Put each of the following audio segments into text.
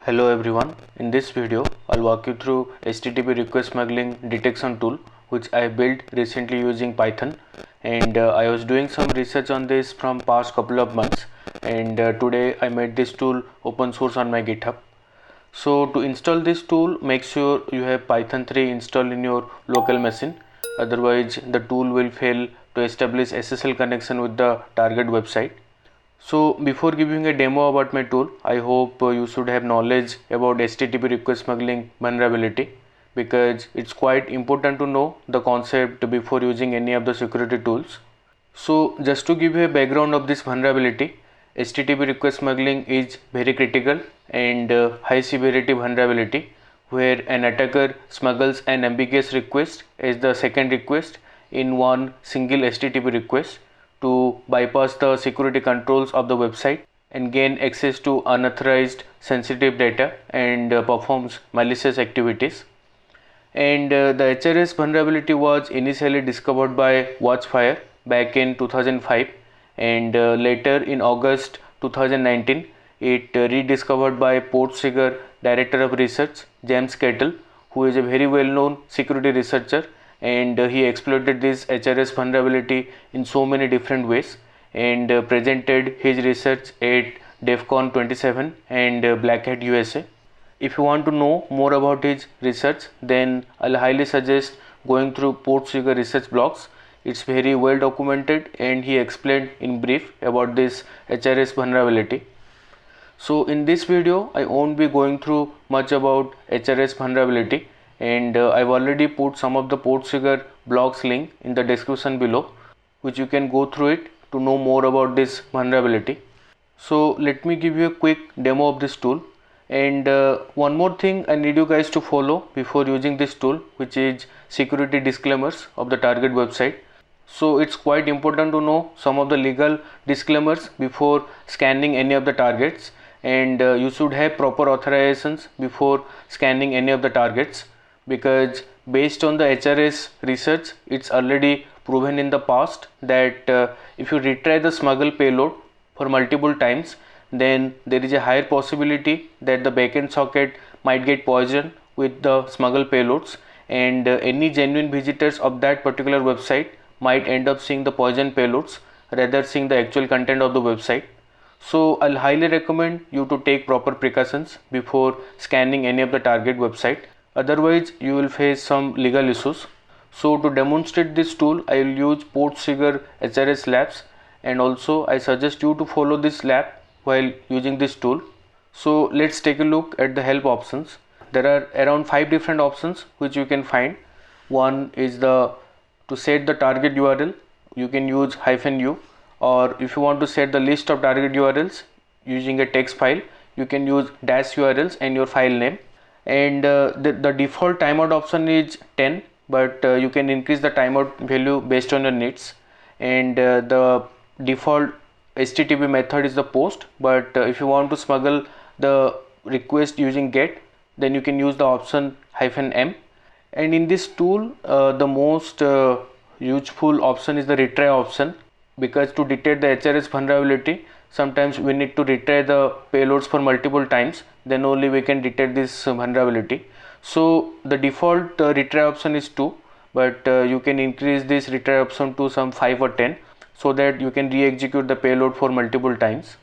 Hello everyone, in this video I'll walk you through HTTP request smuggling detection tool which I built recently using Python, and I was doing some research on this from past couple of months, and today I made this tool open source on my GitHub. So to install this tool, make sure you have Python 3 installed in your local machine, otherwise the tool will fail to establish SSL connection with the target website. So before giving a demo about my tool, I hope you should have knowledge about HTTP request smuggling vulnerability, because it's quite important to know the concept before using any of the security tools. So just to give you a background of this vulnerability, HTTP request smuggling is very critical and high severity vulnerability where an attacker smuggles an ambiguous request as the second request in one single HTTP request to bypass the security controls of the website and gain access to unauthorized sensitive data and performs malicious activities. And the HRS vulnerability was initially discovered by Watchfire back in 2005, and later in August 2019 it rediscovered by Portseeker Director of Research James Kettle, who is a very well known security researcher, and he exploited this HRS vulnerability in so many different ways and presented his research at DEF CON 27 and Black Hat USA. If you want to know more about his research, then I'll highly suggest going through Portseeker research blogs. It's very well documented and he explained in brief about this HRS vulnerability. So in this video I won't be going through much about HRS vulnerability, and I've already put some of the Portseeker blogs link in the description below, which you can go through it to know more about this vulnerability. So let me give you a quick demo of this tool, and one more thing I need you guys to follow before using this tool, which is security disclaimers of the target website. So it's quite important to know some of the legal disclaimers before scanning any of the targets, and you should have proper authorizations before scanning any of the targets, because based on the HRS research it's already proven in the past that if you retry the smuggle payload for multiple times, then there is a higher possibility that the backend socket might get poisoned with the smuggle payloads, and any genuine visitors of that particular website might end up seeing the poison payloads rather seeing the actual content of the website. So I'll highly recommend you to take proper precautions before scanning any of the target website, otherwise you will face some legal issues. So to demonstrate this tool I will use Portseeker HRS labs, and also I suggest you to follow this lab while using this tool. So let's take a look at the help options. There are around 5 different options which you can find. One is to set the target URL, you can use -u, or if you want to set the list of target URLs using a text file, you can use -urls and your file name. And the default timeout option is 10, but you can increase the timeout value based on your needs. And the default HTTP method is the post, but if you want to smuggle the request using GET, then you can use the option -m. And in this tool the most useful option is the retry option, because to detect the HRS vulnerability sometimes we need to retry the payloads for multiple times, then only we can detect this vulnerability. So the default retry option is 2, but you can increase this retry option to some 5 or 10 so that you can re-execute the payload for multiple times.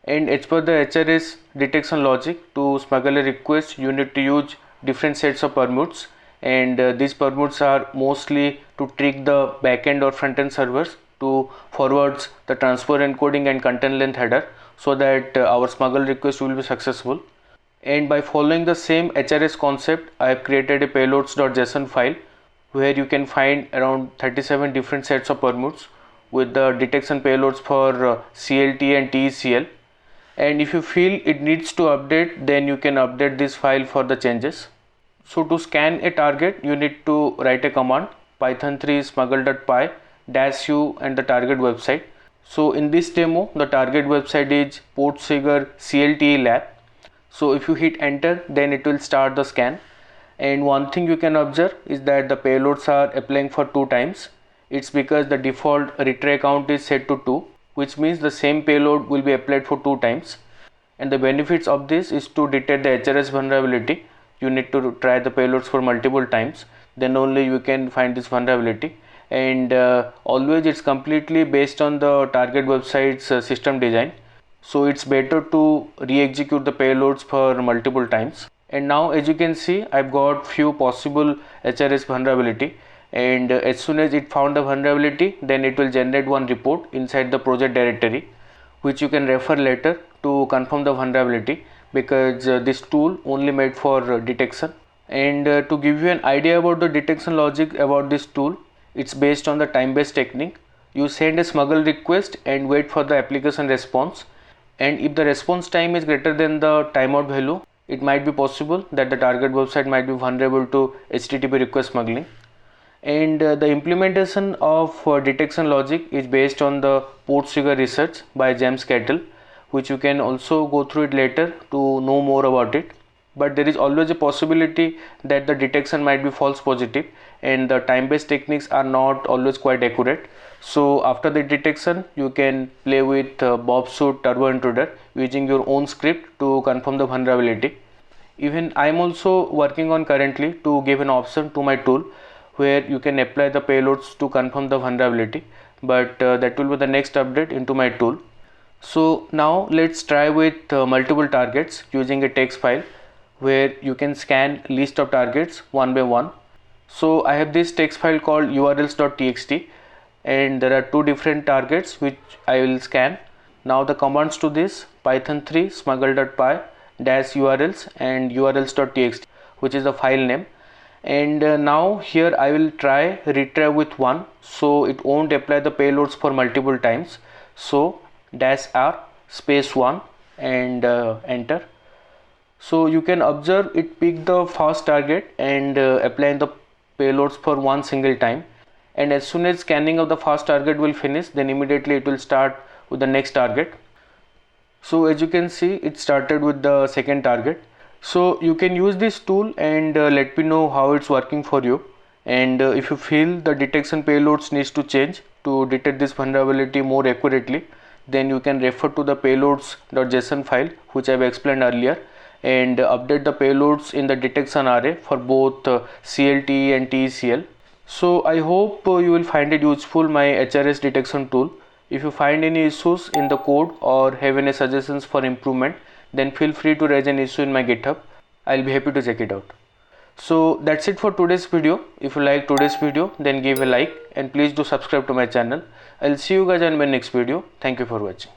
And as per the HRS detection logic, to smuggle a request you need to use different sets of permutes, and these permutes are mostly to trick the backend or front-end servers to forwards the transfer encoding and content length header, so that our smuggle request will be successful. And by following the same HRS concept, I have created a payloads.json file where you can find around 37 different sets of permutes with the detection payloads for CLT and TECL. And if you feel it needs to update, then you can update this file for the changes. So to scan a target you need to write a command python3 smuggle.py -u and the target website. So in this demo the target website is Portseeker CLTE lab. So if you hit enter, then it will start the scan. And one thing you can observe is that the payloads are applying for 2 times. It's because the default retry count is set to 2, which means the same payload will be applied for 2 times. And the benefits of this is to detect the HRS vulnerability. You need to try the payloads for multiple times, then only you can find this vulnerability. And always it's completely based on the target website's system design, so it's better to re-execute the payloads for multiple times. And now as you can see, I've got few possible HRS vulnerability, and as soon as it found the vulnerability, then it will generate one report inside the project directory, which you can refer later to confirm the vulnerability, because this tool only made for detection. And to give you an idea about the detection logic about this tool, it's based on the time-based technique. You send a smuggle request and wait for the application response, and if the response time is greater than the timeout value, it might be possible that the target website might be vulnerable to HTTP request smuggling. And the implementation of detection logic is based on the port trigger research by James Cattell, which you can also go through it later to know more about it. But there is always a possibility that the detection might be false positive, and the time-based techniques are not always quite accurate. So after the detection, you can play with Bobsuit Turbo Intruder using your own script to confirm the vulnerability. Even I am also working on currently to give an option to my tool where you can apply the payloads to confirm the vulnerability, but that will be the next update into my tool. So now let's try with multiple targets using a text file where you can scan list of targets one by one. So I have this text file called urls.txt, and there are two different targets which I will scan. Now the commands to this: python3 smuggle.py -urls and urls.txt, which is the file name. And now here I will try retrieve with 1, so it won't apply the payloads for multiple times. So -r space 1 and enter. So you can observe it pick the first target and apply the payloads for one single time, and as soon as scanning of the first target will finish, then immediately it will start with the next target. So as you can see, it started with the second target. So you can use this tool and let me know how it's working for you. And if you feel the detection payloads needs to change to detect this vulnerability more accurately, then you can refer to the payloads.json file which I've explained earlier, and update the payloads in the detection array for both CLTE and TECL. So I hope you will find it useful, my HRS detection tool. If you find any issues in the code or have any suggestions for improvement, then feel free to raise an issue in my GitHub. I'll be happy to check it out. So that's it for today's video. If you like today's video, then give a like and please do subscribe to my channel. I'll see you guys in my next video. Thank you for watching.